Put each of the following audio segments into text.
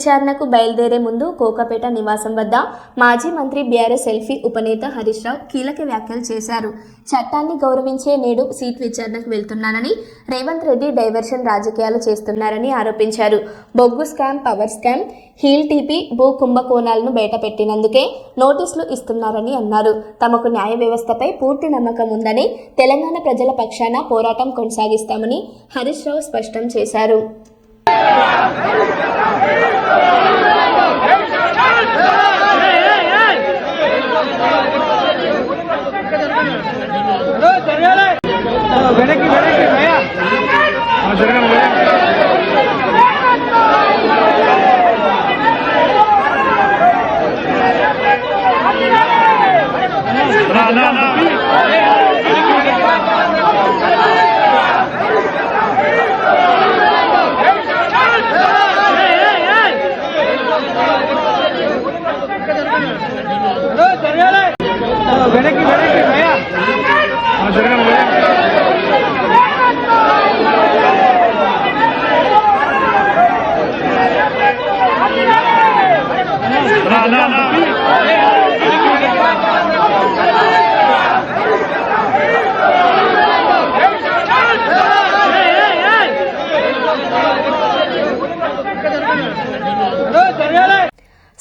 విచారణకు బయలుదేరే ముందు కోకాపేట నివాసం వద్ద మాజీ మంత్రి బీఆర్ఎస్ సెల్ఫీ ఉపనేత హరీష్ రావు కీలక వ్యాఖ్యలు చేశారు. చట్టాన్ని గౌరవించే నేడు సీట్ విచారణకు వెళ్తున్నానని, రేవంత్ రెడ్డి డైవర్షన్ రాజకీయాలు చేస్తున్నారని ఆరోపించారు. బొగ్గు స్కామ్, పవర్ స్కామ్, హీల్ టీపీ, భూ కుంభకోణాలను బయటపెట్టినందుకే నోటీసులు ఇస్తున్నారని అన్నారు. తమకు న్యాయ వ్యవస్థపై పూర్తి నమ్మకం ఉందని, తెలంగాణ ప్రజల పక్షాన పోరాటం కొనసాగిస్తామని హరీష్ రావు స్పష్టం చేశారు.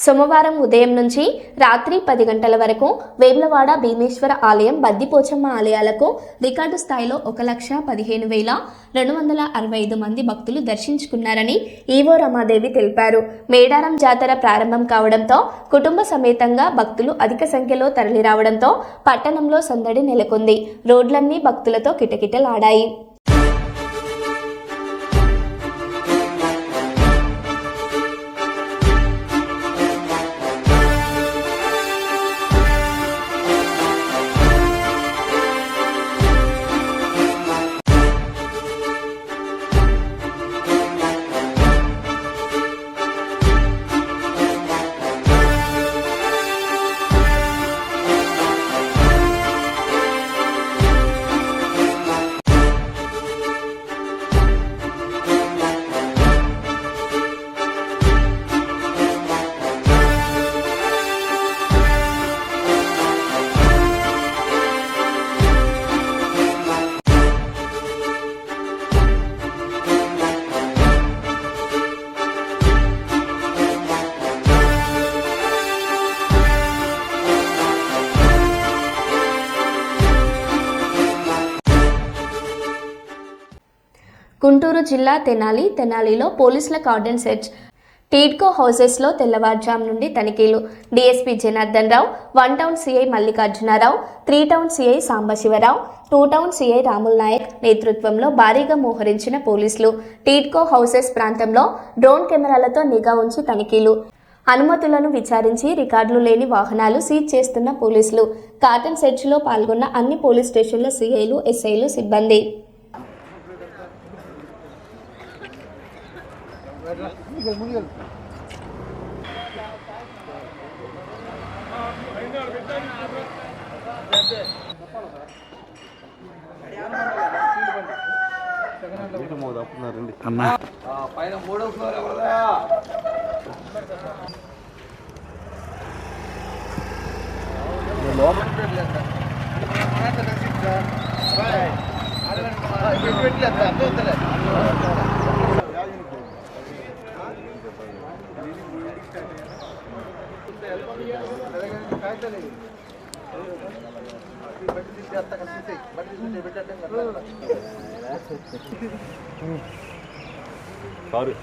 సోమవారం ఉదయం నుంచి రాత్రి 10 గంటల వరకు వేములవాడ భీమేశ్వర ఆలయం, బద్దిపోచమ్మ ఆలయాలకు రికార్డు స్థాయిలో 1,15,265 మంది భక్తులు దర్శించుకున్నారని ఈవో రమాదేవి తెలిపారు. మేడారం జాతర ప్రారంభం కావడంతో కుటుంబ సమేతంగా భక్తులు అధిక సంఖ్యలో తరలిరావడంతో పట్టణంలో సందడి నెలకొంది. రోడ్లన్నీ భక్తులతో కిటకిటలాడాయి. గుంటూరు జిల్లా తెనాలిలో పోలీసుల కార్డన్ సెర్చ్. టీడ్కో హౌసెస్లో తెల్లవారుజాము నుండి తనిఖీలు. DSP Janardhan Rao, 1 town CI Mallikarjunarao, 3 town CI Sambasivarao, 2 town CI Ramul Nayak నేతృత్వంలో భారీగా మోహరించిన పోలీసులు టీడ్కో హౌసెస్ ప్రాంతంలో డ్రోన్ కెమెరాలతో నిఘా ఉంచి తనిఖీలు. అనుమతులను విచారించి రికార్డులు లేని వాహనాలు సీజ్ చేస్తున్న పోలీసులు. కార్డన్ సెర్చ్లో పాల్గొన్న అన్ని పోలీస్ స్టేషన్ల సీఐలు, ఎస్ఐలు, సిబ్బంది. పైన 3వ ఫ్లోర్ ఎవరదా? సారీ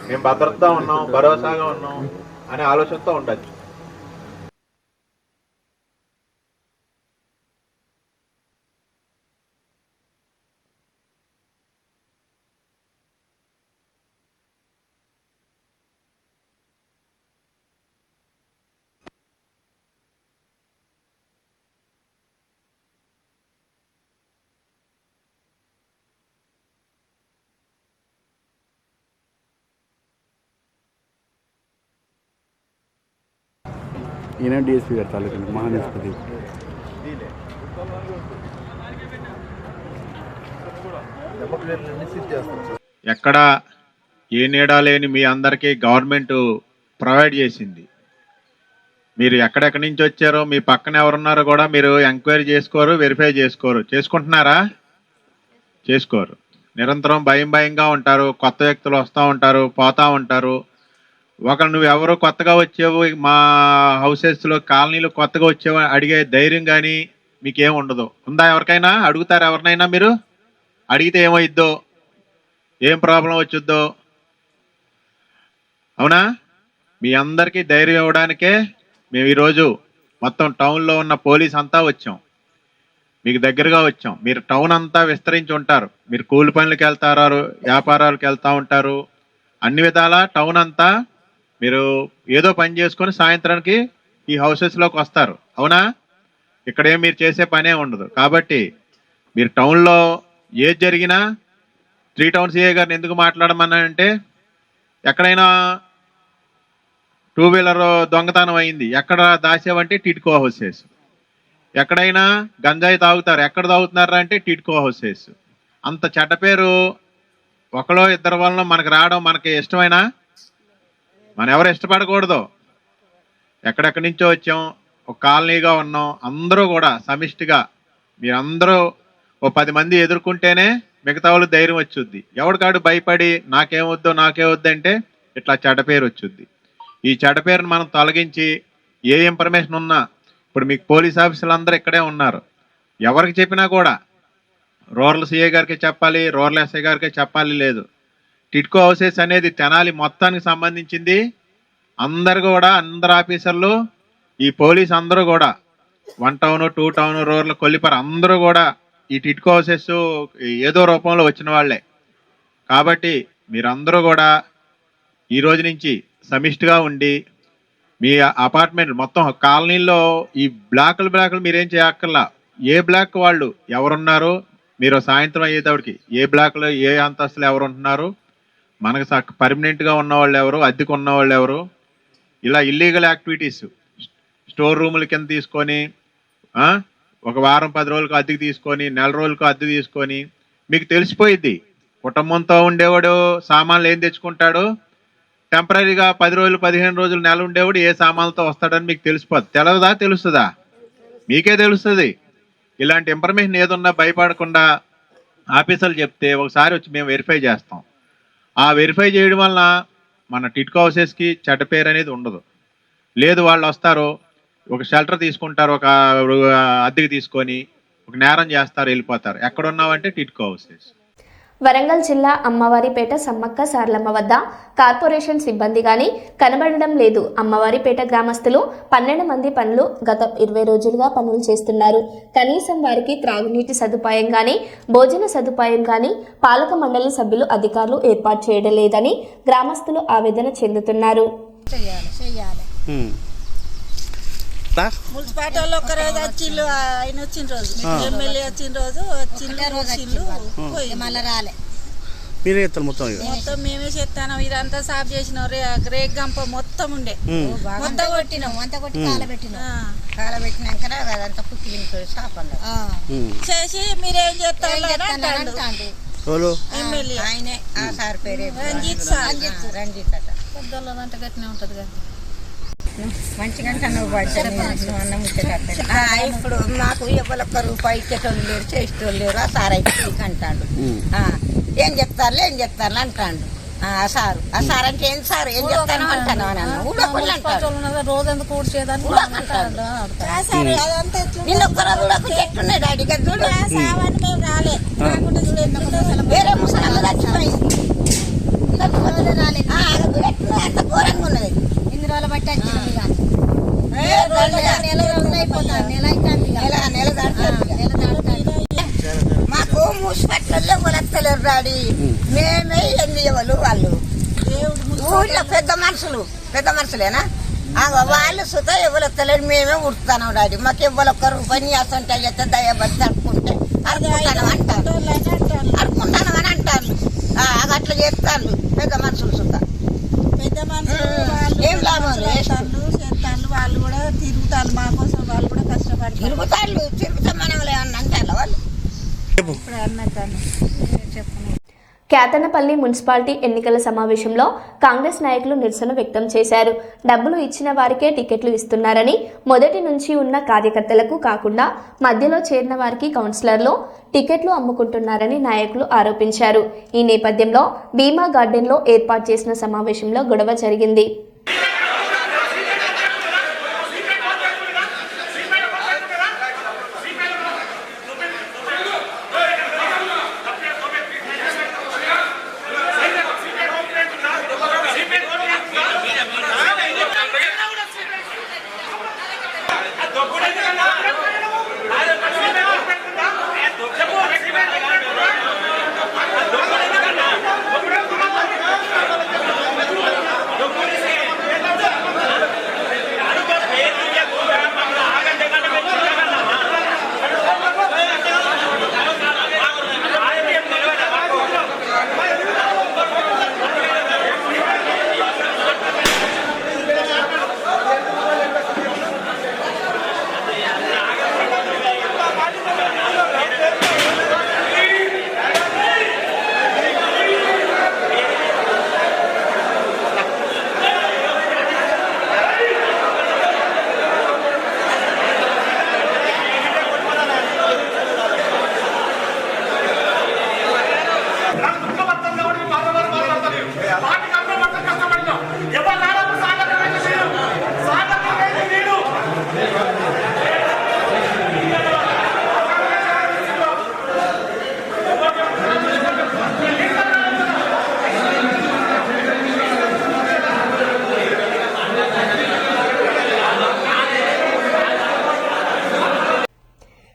మేము భద్రతగా ఉన్నాం, భరోసాగా ఉన్నాం అనే ఆలోచనతో ఉండొచ్చు. ఈయన డిఎస్పీ గారు తాలూకా మహానిస్పతి. ఎక్కడ ఏ నీడా లేని మీ అందరికీ గవర్నమెంట్ ప్రొవైడ్ చేసింది. మీరు ఎక్కడెక్కడి నుంచి వచ్చారో, మీ పక్కన ఎవరున్నారో కూడా మీరు ఎంక్వైరీ చేసుకోరు, వెరిఫై చేసుకోరు. చేసుకుంటున్నారా? చేసుకోరు. నిరంతరం భయంగా ఉంటారు. కొత్త వ్యక్తులు వస్తూ ఉంటారు, పోతూ ఉంటారు. నువ్వు ఎవరు కొత్తగా వచ్చేవు మా హౌసెస్లో, కాలనీలో కొత్తగా వచ్చేవో అడిగే ధైర్యం కానీ మీకేం ఉండదు. ఉందా? ఎవరికైనా అడుగుతారా? ఎవరినైనా మీరు అడిగితే ఏమైద్దో, ఏం ప్రాబ్లం వచ్చుద్దో? అవునా? మీ అందరికీ ధైర్యం ఇవ్వడానికే మేము ఈరోజు మొత్తం టౌన్లో ఉన్న పోలీస్ అంతా వచ్చాం, మీకు దగ్గరగా వచ్చాం. మీరు టౌన్ అంతా విస్తరించి ఉంటారు. మీరు కూలి పనులకు వెళ్తారు, వ్యాపారాలకు వెళ్తూ ఉంటారు. అన్ని విధాల టౌన్ అంతా మీరు ఏదో పని చేసుకొని సాయంత్రానికి ఈ హౌసెస్లోకి వస్తారు. అవునా? ఇక్కడేం మీరు చేసే పనే ఉండదు. కాబట్టి మీరు టౌన్లో ఏది జరిగినా 3 టౌన్ సిఐ గారిని ఎందుకు మాట్లాడమన్నానంటే, ఎక్కడైనా 2 వీలర్ దొంగతనం అయింది, ఎక్కడ దాచేవంటే టిడ్కో హౌసెస్. ఎక్కడైనా గంజాయి తాగుతారు, ఎక్కడ తాగుతున్నారా అంటే టిడ్కో హౌసెస్. అంత చెడ్డ పేరు ఒకలో ఇద్దరు వలన మనకు రావడం మనకి ఇష్టమైనా? మనం ఎవరు ఇష్టపడకూడదు. ఎక్కడెక్కడి నుంచో వచ్చాం, ఒక కాలనీగా ఉన్నాం, అందరూ కూడా సమిష్టిగా మీరందరూ ఓ 10 మంది ఎదుర్కొంటేనే మిగతా వాళ్ళు ధైర్యం వచ్చుద్ది. ఎవడికాడు భయపడి నాకేమొద్దు అంటే ఇట్లా చెడ్డ పేరు వచ్చుద్ది. ఈ చెడ్డ పేరుని మనం తొలగించి ఏ ఇన్ఫర్మేషన్ ఉన్నా, ఇప్పుడు మీకు పోలీస్ ఆఫీసర్లు అందరూ ఇక్కడే ఉన్నారు, ఎవరికి చెప్పినా కూడా రూరల్ సిఐ గారికి చెప్పాలి, రూరల్ ఎస్ఐ గారికి చెప్పాలి. లేదు, టిడ్కో హౌసెస్ అనేది తెనాలి మొత్తానికి సంబంధించింది. అందరు కూడా, అందరు ఆఫీసర్లు, ఈ పోలీస్ అందరూ కూడా 1 టౌన్ 2 టౌన్ రూరల్ కొల్లిపర అందరూ కూడా ఈ టిడ్కో హౌసెస్ ఏదో రూపంలో వచ్చిన వాళ్ళే. కాబట్టి మీరందరూ కూడా ఈ రోజు నుంచి సమిష్టిగా ఉండి మీ అపార్ట్మెంట్ మొత్తం కాలనీలో ఈ బ్లాకులు మీరేం చేయక్కర్లా. ఏ బ్లాక్ వాళ్ళు ఎవరున్నారు, మీరు సాయంత్రం అయ్యేటప్పటికి ఏ బ్లాక్లో ఏ అంతస్తులు ఎవరు ఉంటున్నారు, మనకు పర్మనెంట్గా ఉన్న వాళ్ళు ఎవరు, అద్దెకు ఉన్న వాళ్ళు ఎవరు, ఇలా ఇల్లీగల్ యాక్టివిటీస్ స్టోర్ రూముల కింద తీసుకొని ఒక వారం 10 రోజులకు అద్దెకి తీసుకొని, నెల రోజులకు అద్దె తీసుకొని మీకు తెలిసిపోయిద్ది. కుటుంబంతో ఉండేవాడు సామాన్లు ఏం తెచ్చుకుంటాడు, టెంపరీగా 10 రోజులు 15 రోజులు నెల ఉండేవాడు ఏ సామాన్లతో వస్తాడని మీకు తెలిసిపోద్ది. తెలవదా? తెలుస్తుందా? మీకే తెలుస్తుంది. ఇలాంటి ఇన్ఫర్మేషన్ ఏదున్నా భయపడకుండా ఆఫీసర్లు చెప్తే ఒకసారి వచ్చి మేము వెరిఫై చేస్తాం. ఆ వెరిఫై చేయడం వలన మన టిడ్కో హౌసెస్కి చెడ్డ పేరు అనేది ఉండదు. లేదు, వాళ్ళు వస్తారు, ఒక షెల్టర్ తీసుకుంటారు, ఒక అద్దెకి తీసుకొని ఒక నేరం చేస్తారు, వెళ్ళిపోతారు. ఎక్కడున్నావంటే టిడ్కో హౌసెస్. వరంగల్ జిల్లా అమ్మవారిపేట సమ్మక్క సార్లమ్మ వద్ద కార్పొరేషన్ సిబ్బంది గాని కనబడడం లేదు. అమ్మవారిపేట గ్రామస్తులు 12 మంది పనులు గత 20 రోజులుగా పనులు చేస్తున్నారు. కనీసం వారికి త్రాగునీటి సదుపాయం గాని, భోజన సదుపాయం గాని పాలక మండలి సభ్యులు, అధికారులు ఏర్పాటు చేయడం లేదని గ్రామస్తులు ఆవేదన చెందుతున్నారు. మున్సిపాలిటీ వాళ్ళు ఒక్కరోజు వచ్చిండ్రు, ఆయన వచ్చిన రోజు, ఎమ్మెల్యే వచ్చిన రోజు వచ్చిండ్రు, మళ్ళీ రాలే. మీరే చెప్తారు మొత్తం మేమే చేస్తాను. ఇదంతా సాఫ్ చేసినాం. రేక్ గంప మొత్తం ఉండే, మొత్తం కొట్టినాం, అంతా కొట్టి కాలబెట్టినాక అదంతా పుట్టి చేసి మీరేం చేస్తారు ఎమ్మెల్యే ఆయనే. ఆ సార్ పేరు రంజిత్ అట. పెద్దోళ్ళదంటే గట్టినే ఉంటది కదా. మంచిగా ఇప్పుడు మాకు ఎవరొక్క రూపాయి ఇచ్చేటోళ్ళు లేరు, చేసేటోళ్ళు లేరు. ఆ సార్ అయితే అంటాడు, ఏం చెప్తారు అంటాడు. ఆ సార్ అంటే ఏం సార్ ఏం చెప్తాను అంటాను రోజందుకు నిన్న ఒక్కరోజు చెట్టున్నాయి డాడీ గద్దుడు రాలే, వేరే ముసలి చచ్చిపోయింది, అంత ఘోరంగా ఉన్నది. ఇన్ని రోజులు బట్టి మాకు మున్సిపాలిటీలో వలెత్తలేరు డాడీ. మేమే ఎన్ని ఎవరు వాళ్ళు ఊళ్ళో పెద్ద మనుషులేనా వాళ్ళు సుతా ఎవరెత్తలేరు. మేమే ఉడుతాను డాడీ. మాకు ఎవరొక్క రూపాయి అసంటే అయితే దయబడి అడుకుంటే అడుకుంటాను అంటారు, అడుకుంటాను అని అంటారు. అట్లా చేస్తాను పెద్ద మనుషులు సుతా. పెద్ద మనుషులు ఏం లాభం చేస్తాను వాళ్ళు కూడా తిరుగుతారు మా కోసం, వాళ్ళు కూడా కష్టపడతారు. తిరుగుతా మనం ఏమన్నా అంటారా వాళ్ళు? ఇప్పుడు అన్నట్టు చెప్పను. కేతనపల్లి మున్సిపాలిటీ ఎన్నికల సమావేశంలో కాంగ్రెస్ నాయకులు నిరసన వ్యక్తం చేశారు. డబ్బులు ఇచ్చిన వారికే టికెట్లు ఇస్తున్నారని, మొదటి నుంచి ఉన్న కార్యకర్తలకు కాకుండా మధ్యలో చేరిన వారికి కౌన్సిలర్లు టికెట్లు అమ్ముకుంటున్నారని నాయకులు ఆరోపించారు. ఈ నేపథ్యంలో భీమా గార్డెన్లో ఏర్పాటు చేసిన సమావేశంలో గొడవ జరిగింది.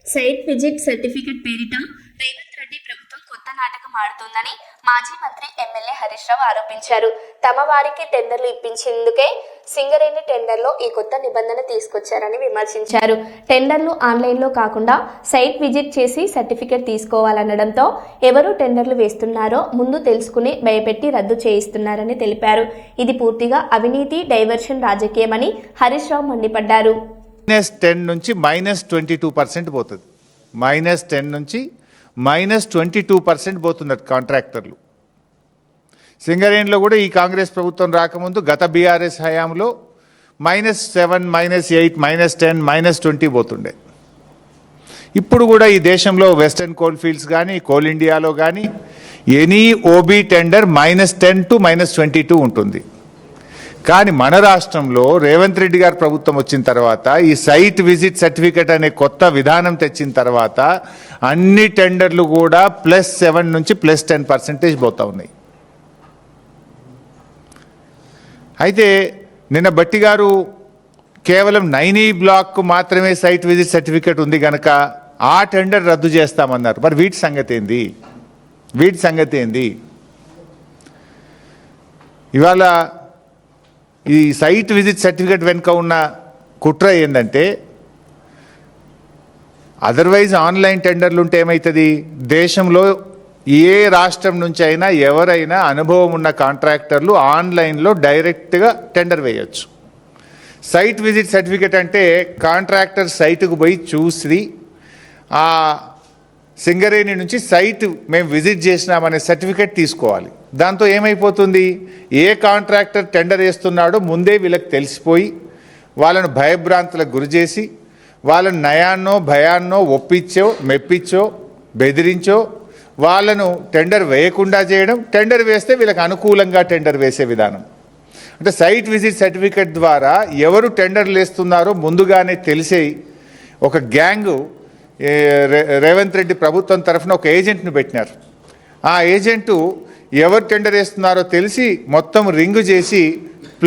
సైట్ విజిట్ సర్టిఫికెట్ పేరిట రేవంత్ రెడ్డి ప్రభుత్వం కొత్త నాటకం ఆడుతోందని మాజీ మంత్రి ఎమ్మెల్యే హరీష్ రావు ఆరోపించారు. తమ వారికి టెండర్లు ఇప్పించేందుకే సింగరేణి టెండర్లో ఈ కొత్త నిబంధన తీసుకొచ్చారని విమర్శించారు. టెండర్లు ఆన్లైన్లో కాకుండా సైట్ విజిట్ చేసి సర్టిఫికెట్ తీసుకోవాలనడంతో ఎవరు టెండర్లు వేస్తున్నారో ముందు తెలుసుకుని భయపెట్టి రద్దు చేయిస్తున్నారని తెలిపారు. ఇది పూర్తిగా అవినీతి, డైవర్షన్ రాజకీయమని హరీష్ రావు మండిపడ్డారు. -10 నుంచి -22% పోతుంది. -10 నుంచి -22% పోతున్నారు కాంట్రాక్టర్లు. సింగరేణిలో కూడా ఈ కాంగ్రెస్ ప్రభుత్వం రాకముందు గత బీఆర్ఎస్ హయాంలో -7, -8, -10, -20 పోతుండే. ఇప్పుడు కూడా ఈ దేశంలో వెస్టర్న్ కోల్ ఫీల్డ్స్ కానీ, కోల్ ఇండియాలో కానీ ఎనీ ఓబీ టెండర్ -10 to -22 ఉంటుంది. కానీ మన రాష్ట్రంలో రేవంత్ రెడ్డి గారు ప్రభుత్వం వచ్చిన తర్వాత ఈ సైట్ విజిట్ సర్టిఫికెట్ అనే కొత్త విధానం తెచ్చిన తర్వాత అన్ని టెండర్లు కూడా +7 నుంచి +10% పోతా ఉన్నాయి. అయితే నిన్న బట్టి గారు కేవలం 9E బ్లాక్ మాత్రమే సైట్ విజిట్ సర్టిఫికెట్ ఉంది కనుక ఆ టెండర్ రద్దు చేస్తామన్నారు. మరి వీటి సంగతి ఏంది? ఇవాళ ఈ సైట్ విజిట్ సర్టిఫికెట్ వెనుక ఉన్న కుట్ర ఏంటంటే, అదర్వైజ్ ఆన్లైన్ టెండర్లు ఉంటే ఏమవుతుంది, దేశంలో ఏ రాష్ట్రం నుంచి అయినా ఎవరైనా అనుభవం ఉన్న కాంట్రాక్టర్లు ఆన్లైన్లో డైరెక్ట్గా టెండర్ వేయచ్చు. సైట్ విజిట్ సర్టిఫికెట్ అంటే కాంట్రాక్టర్ సైటుకు పోయి చూసి ఆ సింగరేణి నుంచి సైట్ మేము విజిట్ చేసినామనే సర్టిఫికెట్ తీసుకోవాలి. దాంతో ఏమైపోతుంది, ఏ కాంట్రాక్టర్ టెండర్ వేస్తున్నాడో ముందే వీళ్ళకి తెలిసిపోయి వాళ్ళను భయభ్రాంతులకు గురి చేసి వాళ్ళను నయాన్నో భయాన్నో ఒప్పించో మెప్పించో బెదిరించో వాళ్ళను టెండర్ వేయకుండా చేయడం, టెండర్ వేస్తే వీళ్ళకి అనుకూలంగా టెండర్ వేసే విధానం. అంటే సైట్ విజిట్ సర్టిఫికెట్ ద్వారా ఎవరు టెండర్లు వేస్తున్నారో ముందుగానే తెలిసే ఒక గ్యాంగు రేవంత్ రెడ్డి ప్రభుత్వం తరఫున ఒక ఏజెంట్ని పెట్టినారు. ఆ ఏజెంటు ఎవరు టెండర్ వేస్తున్నారో తెలిసి మొత్తం రింగు చేసి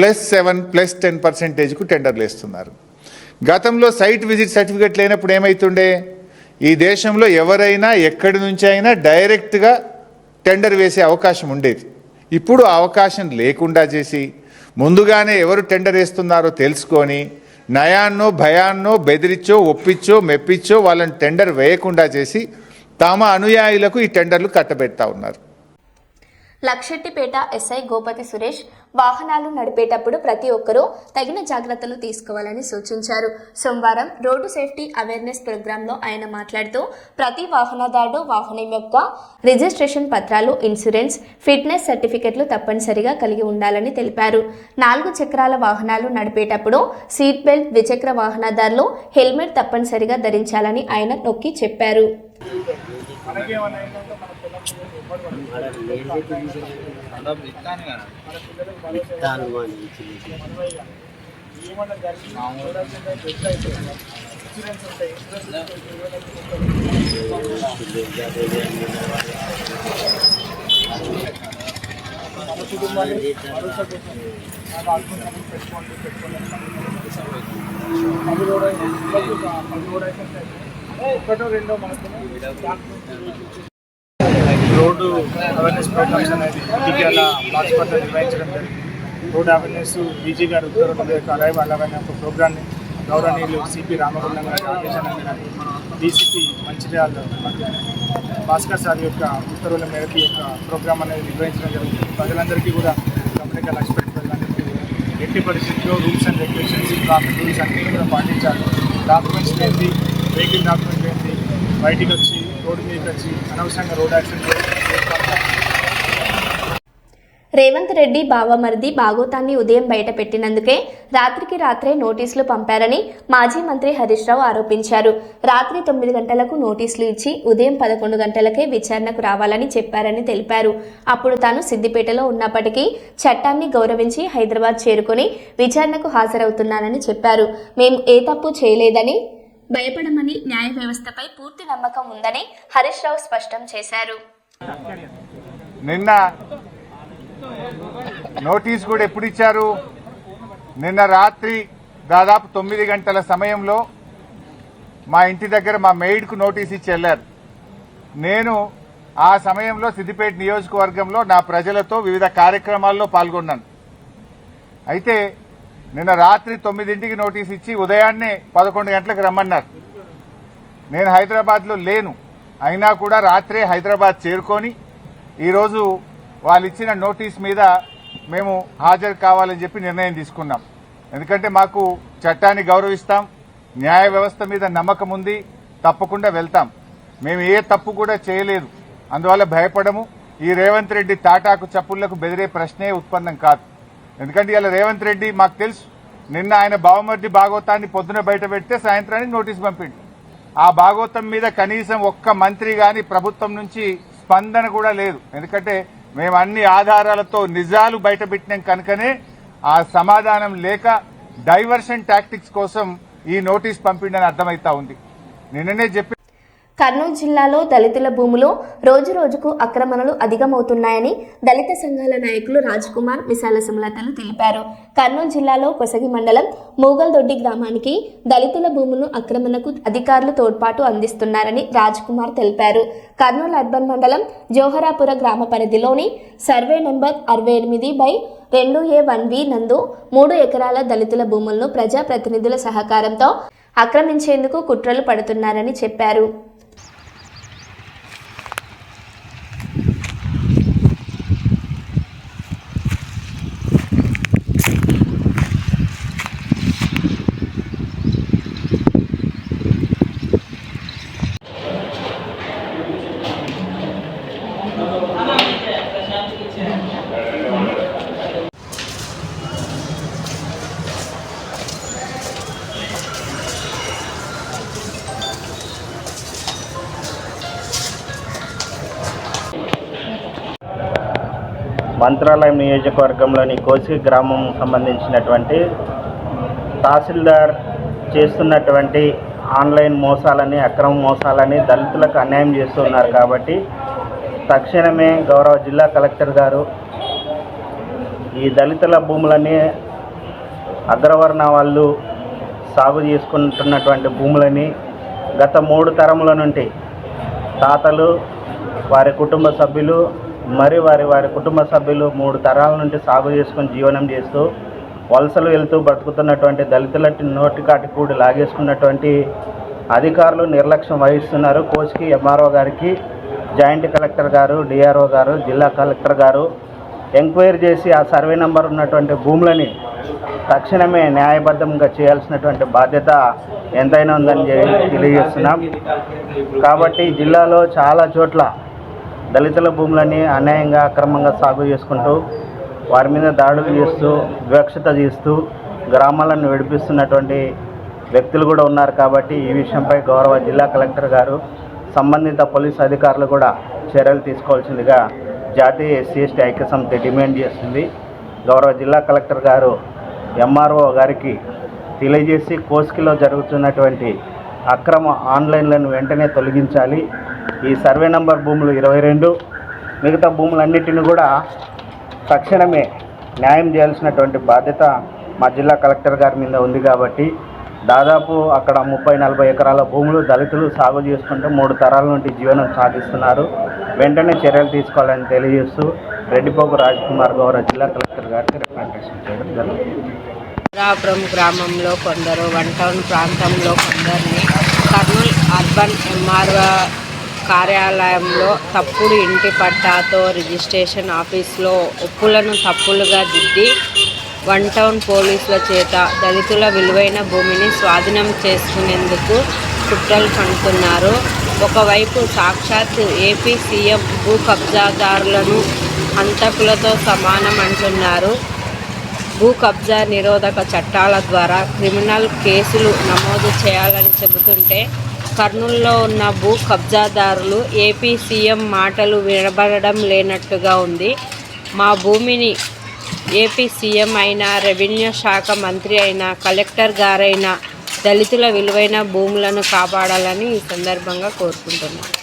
+7, +10%కు టెండర్లు వేస్తున్నారు. గతంలో సైట్ విజిట్ సర్టిఫికెట్ లేనప్పుడు ఏమవుతుండే, ఈ దేశంలో ఎవరైనా ఎక్కడి నుంచి అయినా డైరెక్ట్గా టెండర్ వేసే అవకాశం ఉండేది. ఇప్పుడు అవకాశం లేకుండా చేసి ముందుగానే ఎవరు టెండర్ వేస్తున్నారో తెలుసుకొని నయాన్నో భయాన్నో బెదిరించో ఒప్పించో మెప్పించో వాళ్ళని టెండర్ వేయకుండా చేసి తమ అనుయాయులకు ఈ టెండర్లు కట్టబెడతా ఉన్నారు. లక్షెట్టిపేట ఎస్ఐ గోపతి సురేష్ వాహనాలు నడిపేటప్పుడు ప్రతి ఒక్కరూ తగిన జాగ్రత్తలు తీసుకోవాలని సూచించారు. సోమవారం రోడ్డు సేఫ్టీ అవేర్నెస్ ప్రోగ్రాంలో ఆయన మాట్లాడుతూ ప్రతి వాహనదారుడు వాహనం యొక్క రిజిస్ట్రేషన్ పత్రాలు, ఇన్సూరెన్స్, ఫిట్నెస్ సర్టిఫికెట్లు తప్పనిసరిగా కలిగి ఉండాలని తెలిపారు. 4 చక్రాల వాహనాలు నడిపేటప్పుడు సీట్ బెల్ట్, ద్విచక్ర వాహనదారులు హెల్మెట్ తప్పనిసరిగా ధరించాలని ఆయన నొక్కి చెప్పారు. రోడ్డు అవేర్నెస్ ప్రోగ్రామ్స్ అనేది ఇటీవల హాస్పిటల్ నిర్వహించడం జరిగింది. రోడ్ అవేర్నెస్ డీజీ గారు ఉత్తర్వుల యొక్క అలాగైన ఒక ప్రోగ్రామ్ని గౌరవనీయులు సిపి రామగుండం గారి ఆదేశాల మేరకు డీసీపీ మంచిర్యాల భాస్కర్ సార్ యొక్క ఉత్తర్వుల మేరకు ఈ యొక్క ప్రోగ్రామ్ అనేది నిర్వహించడం జరుగుతుంది. ప్రజలందరికీ కూడా గమనిక లక్ష్య పెట్టి ప్రజలందరికీ ఎట్టి పరిస్థితుల్లో rules and regulations, traffic rules అన్నీ కూడా పాటించాలి. డాక్యుమెంట్స్ ఏంటి, వెహికల్ డాక్యుమెంట్ ఏంటి, బయటికి వచ్చి రోడ్డు మీదకి వచ్చి అనవసరంగా రోడ్ యాక్సిడెంట్. రేవంత్ రెడ్డి బావమరిది భాగోతాన్ని ఉదయం బయట పెట్టినందుకే రాత్రికి రాత్రే నోటీసులు పంపారని మాజీ మంత్రి హరీష్ రావు ఆరోపించారు. రాత్రి 9 గంటలకు నోటీసులు ఇచ్చి ఉదయం 11 గంటలకే విచారణకు రావాలని చెప్పారని తెలిపారు. అప్పుడు తాను సిద్దిపేటలో ఉన్నప్పటికీ చట్టాన్ని గౌరవించి హైదరాబాద్ చేరుకుని విచారణకు హాజరవుతున్నానని చెప్పారు. మేము ఏ తప్పు చేయలేదని, భయపడమని, న్యాయ వ్యవస్థపై పూర్తి నమ్మకం ఉందని హరీష్ రావు స్పష్టం చేశారు. నిన్న నోటీస్ కూడా ఎప్పుడు ఇచ్చారు? నిన్న రాత్రి దాదాపు 9 గంటల సమయంలో మా ఇంటి దగ్గర మా మెయిడ్కు నోటీస్ ఇచ్చి వెళ్లారు. నేను ఆ సమయంలో సిద్దిపేట నియోజకవర్గంలో నా ప్రజలతో వివిధ కార్యక్రమాల్లో పాల్గొన్నాను. అయితే నిన్న రాత్రి 9ంటికి నోటీస్ ఇచ్చి ఉదయాన్నే 11 గంటలకు రమ్మన్నారు. నేను హైదరాబాద్లో లేను, అయినా కూడా రాత్రే హైదరాబాద్ చేరుకొని ఈరోజు వాళ్ళు ఇచ్చిన నోటీస్ మీద మేము హాజరు కావాలని చెప్పి నిర్ణయం తీసుకున్నాం. ఎందుకంటే మాకు చట్టాన్ని గౌరవిస్తాం, న్యాయ వ్యవస్థ మీద నమ్మకం ఉంది, తప్పకుండా వెళ్తాం. మేము ఏ తప్పు కూడా చేయలేదు, అందువల్ల భయపడము. ఈ రేవంత్ రెడ్డి తాటాకు చప్పుళ్లకు బెదిరే ప్రశ్నే ఉత్పన్నం కాదు. ఎందుకంటే ఇలా రేవంత్ రెడ్డి మాకు తెలుసు, నిన్న ఆయన బావమర్ది భాగవతాన్ని పొద్దున బయట పెడితే సాయంత్రానికి నోటీస్ పంపిండు. ఆ భాగవతం మీద కనీసం ఒక్క మంత్రి గాని ప్రభుత్వం నుంచి స్పందన కూడా లేదు. ఎందుకంటే మేము అన్ని ఆధారాలతో నిజాలు బయట పెట్టినాం కనుకనే ఆ సమాధానం లేక డైవర్షన్ టాక్టిక్స్ కోసం ఈ నోటీస్ పంపిండని అర్థమైతా ఉంది. నిన్ననే చెప్పి కర్నూలు జిల్లాలో దళితుల భూములు రోజురోజుకు ఆక్రమణలు అధికమవుతున్నాయని దళిత సంఘాల నాయకులు రాజ్కుమార్, మిసాల సుమలతలు తెలిపారు. కర్నూలు జిల్లాలో కొసగి మండలం మూగల్దొడ్డి గ్రామానికి దళితుల భూములను ఆక్రమణకు అధికారులు తోడ్పాటు అందిస్తున్నారని రాజ్కుమార్ తెలిపారు. కర్నూలు అర్బన్ మండలం జోహరాపుర గ్రామ పరిధిలోని సర్వే నెంబర్ 68/2A1V నందు 3 ఎకరాల దళితుల భూములను ప్రజాప్రతినిధుల సహకారంతో ఆక్రమించేందుకు కుట్రలు పడుతున్నారని చెప్పారు. మంత్రాలయం నియోజకవర్గంలోని కోసి గ్రామం సంబంధించినటువంటి తహసీల్దార్ చేస్తున్నటువంటి ఆన్లైన్ మోసాలని, అక్రమ మోసాలని దళితులకు అన్యాయం చేస్తున్నారు. కాబట్టి తక్షణమే గౌరవ జిల్లా కలెక్టర్ గారు ఈ దళితుల భూములని, అగ్రవర్ణ వాళ్ళు సాగు చేసుకుంటున్నటువంటి భూములని గత 3 తరముల నుండి తాతలు, వారి కుటుంబ సభ్యులు మరి వారి కుటుంబ సభ్యులు 3 తరాల నుండి సాగు చేసుకుని జీవనం చేస్తూ వలసలు వెళ్తూ బతుకుతున్నటువంటి దళితుల నోటికాటి కూడి లాగేసుకున్నటువంటి అధికారులు నిర్లక్ష్యం వహిస్తున్నారు. కోచ్కి ఎంఆర్ఓ గారికి జాయింట్ కలెక్టర్ గారు, డిఆర్ఓ గారు, జిల్లా కలెక్టర్ గారు ఎంక్వైరీ చేసి ఆ సర్వే నెంబర్ ఉన్నటువంటి భూములని తక్షణమే న్యాయబద్ధంగా చేయాల్సినటువంటి బాధ్యత ఎంతైనా ఉందని తెలియజేస్తున్నాం. కాబట్టి జిల్లాలో చాలా చోట్ల దళితుల భూములని అన్యాయంగా అక్రమంగా సాగు చేసుకుంటూ వారి మీద దాడులు చేస్తూ వివక్షత చేస్తూ గ్రామాలను విడిపిస్తున్నటువంటి వ్యక్తులు కూడా ఉన్నారు. కాబట్టి ఈ విషయంపై గౌరవ జిల్లా కలెక్టర్ గారు సంబంధిత పోలీసు అధికారులు కూడా చర్యలు తీసుకోవాల్సిందిగా జాతీయ ఎస్సీ ఎస్టీ ఐక్య సమితి డిమాండ్ చేస్తుంది. గౌరవ జిల్లా కలెక్టర్ గారు ఎంఆర్ఓ గారికి తెలియజేసి కోస్కిలో జరుగుతున్నటువంటి అక్రమ ఆన్లైన్లను వెంటనే తొలగించాలి. ఈ సర్వే నంబర్ భూములు 22 మిగతా భూములన్నిటిని కూడా తక్షణమే న్యాయం చేయాల్సినటువంటి బాధ్యత మా జిల్లా కలెక్టర్ గారి మీద ఉంది. కాబట్టి దాదాపు అక్కడ 30-40 ఎకరాల భూములు దళితులు సాగు చేసుకుంటూ 3 తరాల నుండి జీవనం సాగిస్తున్నారు. వెంటనే చర్యలు తీసుకోవాలని తెలియజేస్తూ రెడ్డిపోగు రాజ్కుమార్ గౌరవ జిల్లా కలెక్టర్ గారికి రిప్రజెంటేషన్ చేయడం జరుగుతుంది. రాపురం గ్రామంలో కొందరు, వన్ టౌన్ ప్రాంతంలో కొందరిని కర్నూలు అర్బన్ ఎంఆర్ఓ కార్యాలయంలో తప్పుడు ఇంటి పట్టాతో రిజిస్ట్రేషన్ ఆఫీస్లో ఒప్పులను తప్పులుగా దిద్ది వన్ టౌన్ పోలీసుల చేత దళితుల విలువైన భూమిని స్వాధీనం చేసుకునేందుకు కుట్రలు పన్నుతున్నారు. ఒకవైపు సాక్షాత్ ఏపీ సీఎం భూ కబ్జాదారులను హంతకులతో సమానం అంటున్నారు. భూ కబ్జా నిరోధక చట్టాల ద్వారా క్రిమినల్ కేసులు నమోదు చేయాలని చెబుతుంటే కర్నూలులో ఉన్న భూ కబ్జాదారులు ఏపీ సీఎం మాటలు వినబడడం లేనట్టుగా ఉంది. మా భూమిని ఏపీ సీఎం అయినా, రెవెన్యూ శాఖ మంత్రి అయినా, కలెక్టర్ గారైనా దళితుల విలువైన భూములను కాపాడాలని ఈ సందర్భంగా కోరుకుంటున్నాను.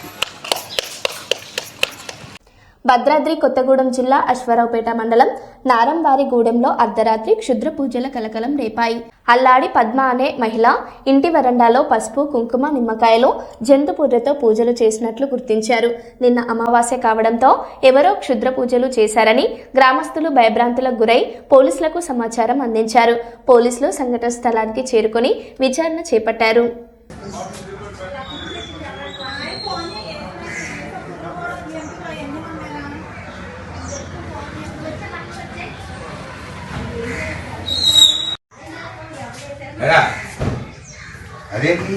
భద్రాద్రి కొత్తగూడెం జిల్లా అశ్వారావుపేట మండలం నారంవారిగూడెంలో అర్ధరాత్రి క్షుద్ర పూజల కలకలం రేపాయి. అల్లాడి పద్మ అనే మహిళ ఇంటి వరండాలో పసుపు, కుంకుమ, నిమ్మకాయలు, జంతుపూజతో పూజలు చేసినట్లు గుర్తించారు. నిన్న అమావాస్య కావడంతో ఎవరో క్షుద్ర పూజలు చేశారని గ్రామస్తులు భయభ్రాంతులకు గురై పోలీసులకు సమాచారం అందించారు. పోలీసులు సంఘటన స్థలానికి చేరుకొని విచారణ చేపట్టారు. అదేంటి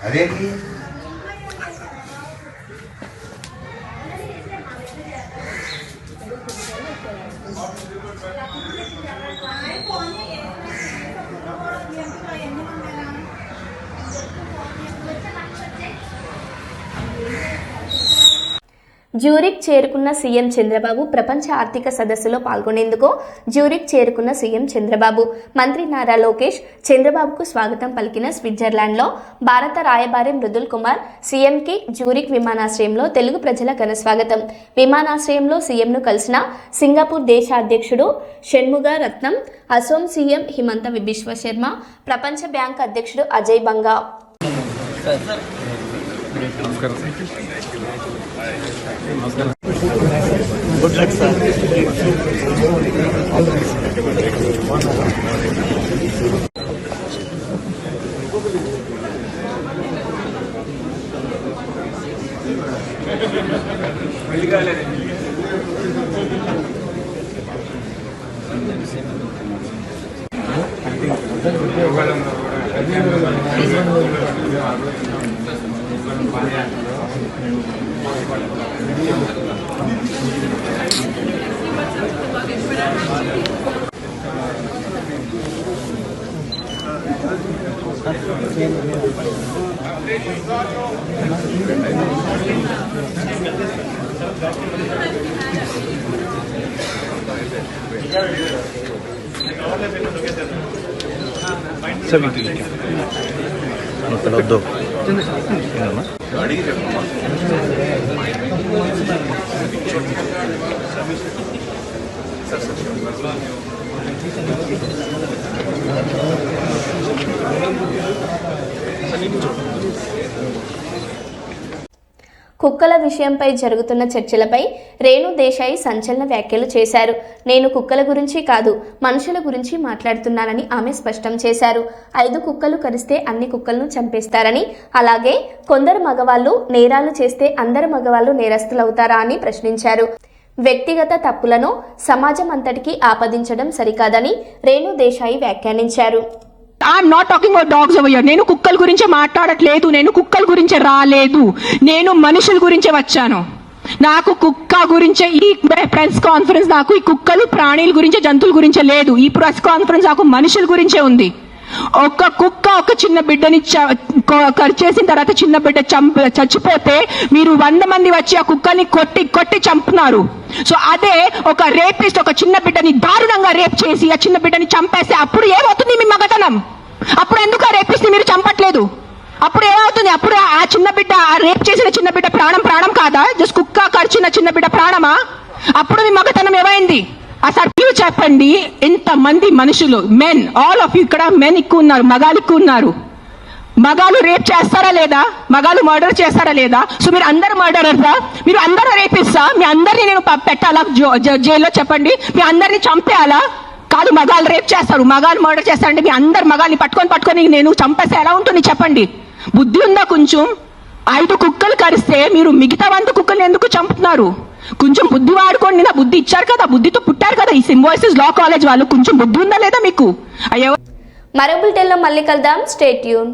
అదేంటి జ్యూరిక్ చేరుకున్న సీఎం చంద్రబాబు ప్రపంచ ఆర్థిక సదస్సులో పాల్గొనేందుకు జ్యూరిక్ చేరుకున్న సీఎం చంద్రబాబు మంత్రి నారా లోకేష్ చంద్రబాబుకు స్వాగతం పలికిన స్విట్జర్లాండ్లో భారత రాయబారి మృదుల్ కుమార్ సీఎంకి జ్యూరిక్ విమానాశ్రయంలో తెలుగు ప్రజల ఘన స్వాగతం. విమానాశ్రయంలో సీఎంను కలిసిన సింగపూర్ దేశ అధ్యక్షుడు షణ్ముగ రత్నం, అసోం సీఎం హిమంత బిశ్వ శర్మ, ప్రపంచ బ్యాంక్ అధ్యక్షుడు Ajay Banga. Good luck sir. వద్దు కుక్కల విషయంపై జరుగుతున్న చర్చలపై రేణు దేశాయి సంచలన వ్యాఖ్యలు చేశారు. నేను కుక్కల గురించి కాదు, మనుషుల గురించి మాట్లాడుతున్నానని ఆమె స్పష్టం చేశారు. 5 కుక్కలు కరిస్తే అన్ని కుక్కలను చంపేస్తారని, అలాగే కొందరు మగవాళ్ళు నేరాలు చేస్తే అందరు మగవాళ్ళు నేరస్తులవుతారా అని ప్రశ్నించారు. వ్యక్తిగత తప్పులను సమాజం అంతటికీ ఆపాదించడం సరికాదని రేణు దేశాయి వ్యాఖ్యానించారు. I'm not talking about dogs over here. నేను కుక్కల గురించి మాట్లాడట్లేదు, నేను కుక్కల గురించి రాలేదు, నేను మనుషుల గురించే వచ్చాను. నాకు కుక్క గురించే ఈ ప్రెస్ కాన్ఫరెన్స్, నాకు ఈ కుక్కలు ప్రాణుల గురించే జంతువుల గురించే లేదు. ఈ ప్రెస్ కాన్ఫరెన్స్ నాకు మనుషుల గురించే ఉంది. ఒక కుక్క ఒక చిన్న బిడ్డని కరిచేసిన తర్వాత చిన్న బిడ్డ చచ్చిపోతే మీరు 100 మంది వచ్చి ఆ కుక్కని కొట్టి చంపుతున్నారు. సో అదే ఒక రేపిస్ట్ ఒక చిన్న బిడ్డని దారుణంగా రేప్ చేసి ఆ చిన్న బిడ్డని చంపేస్తే అప్పుడు ఏమవుతుంది మీ మగతనం? అప్పుడు ఎందుకు ఆ రేపిస్ట్ మీరు చంపట్లేదు? అప్పుడు ఏమవుతుంది? అప్పుడు ఆ చిన్న బిడ్డ, ఆ రేప్ చేసిన చిన్న బిడ్డ ప్రాణం కాదా? జస్ట్ కుక్క కరిచిన చిన్న బిడ్డ ప్రాణమా? అప్పుడు మీ మగతనం ఏమైంది? అసలు మీరు చెప్పండి. ఇంతమంది మనుషులు, మెన్, ఆల్ ఆఫ్ యూ, ఇక్కడ మెన్ ఎక్కువ ఉన్నారు, మగాలు ఎక్కువ ఉన్నారు. మగాలు రేప్ చేస్తారా లేదా? మగాలు మర్డర్ చేస్తారా లేదా? సో మీరు అందరు మర్డరర్సా? మీరు అందరూ రేపిస్తా? మీ అందరినీ నేను పెట్టాలా జైల్లో? చెప్పండి. మీ అందరినీ చంపేయాలా? కాదు, మగాలు రేప్ చేస్తారు, మగాలు మర్డర్ చేస్తారంటే మీ అందరు మగాల్ని పట్టుకొని నేను చంపేస్తే ఎలా ఉంటుంది చెప్పండి? బుద్ధి ఉందా కొంచెం? 5 కుక్కలు కరిస్తే మీరు మిగతా 100 కుక్కల్ని ఎందుకు చంపుతున్నారు? కొంచెం బుద్ధి వాడుకోండి. నా బుద్ధి ఇచ్చారు కదా, బుద్ధితో పుట్టారు కదా ఈ సింబాయిసిస్ లా కాలేజ్ వాళ్ళు. కొంచెం బుద్ధి ఉందా లేదా మీకు? అయ్యో. మరో బులెటిన్లో మళ్ళీ కలుద్దాం. Stay tune.